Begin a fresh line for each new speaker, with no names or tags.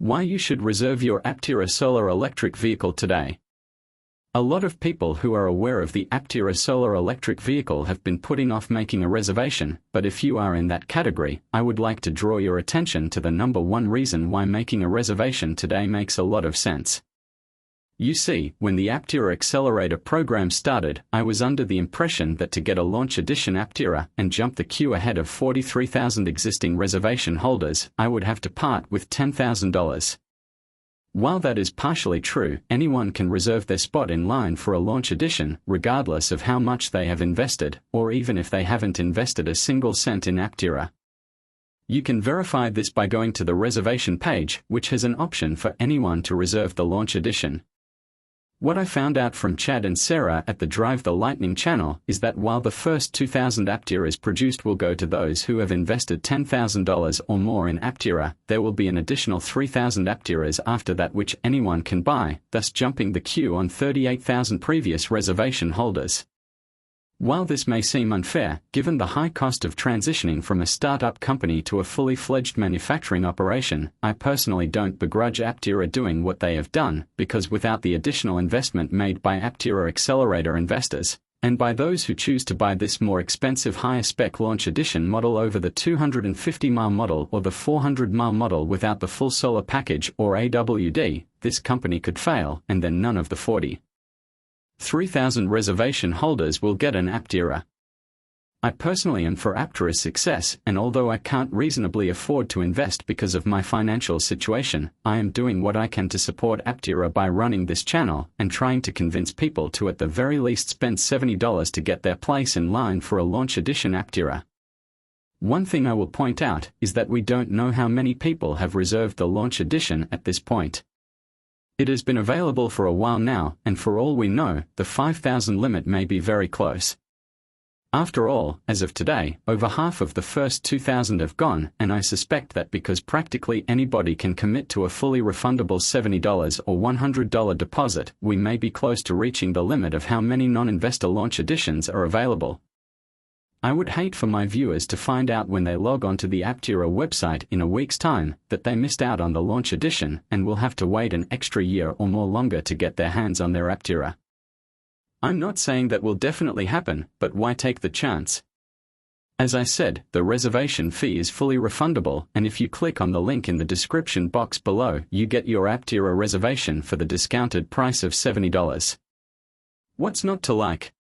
Why you should reserve your Aptera solar electric vehicle today. A lot of people who are aware of the Aptera solar electric vehicle have been putting off making a reservation, but if you are in that category, I would like to draw your attention to the number one reason why making a reservation today makes a lot of sense. You see, when the Aptera Accelerator program started, I was under the impression that to get a Launch Edition Aptera and jump the queue ahead of 43,000 existing reservation holders, I would have to part with $10,000. While that is partially true, anyone can reserve their spot in line for a Launch Edition, regardless of how much they have invested, or even if they haven't invested a single cent in Aptera. You can verify this by going to the reservation page, which has an option for anyone to reserve the Launch Edition. What I found out from Chad and Sarah at the Drive the Lightning channel is that while the first 2,000 Apteras produced will go to those who have invested $10,000 or more in Aptera, there will be an additional 3,000 Apteras after that which anyone can buy, thus jumping the queue on 38,000 previous reservation holders. While this may seem unfair, given the high cost of transitioning from a startup company to a fully fledged manufacturing operation, I personally don't begrudge Aptera doing what they have done, because without the additional investment made by Aptera Accelerator investors, and by those who choose to buy this more expensive higher-spec Launch Edition model over the 250-mile model or the 400-mile model without the full solar package or AWD, this company could fail, and then none of the 43,000 reservation holders will get an Aptera. I personally am for Aptera's success, and although I can't reasonably afford to invest because of my financial situation, I am doing what I can to support Aptera by running this channel and trying to convince people to at the very least spend $70 to get their place in line for a Launch Edition Aptera. One thing I will point out is that we don't know how many people have reserved the Launch Edition at this point. It has been available for a while now, and for all we know, the 5,000 limit may be very close. After all, as of today, over half of the first 2,000 have gone, and I suspect that because practically anybody can commit to a fully refundable $70 or $100 deposit, we may be close to reaching the limit of how many non-investor Launch Editions are available. I would hate for my viewers to find out when they log onto the Aptera website in a week's time that they missed out on the Launch Edition and will have to wait an extra year or more longer to get their hands on their Aptera. I'm not saying that will definitely happen, but why take the chance? As I said, the reservation fee is fully refundable, and if you click on the link in the description box below, you get your Aptera reservation for the discounted price of $70. What's not to like?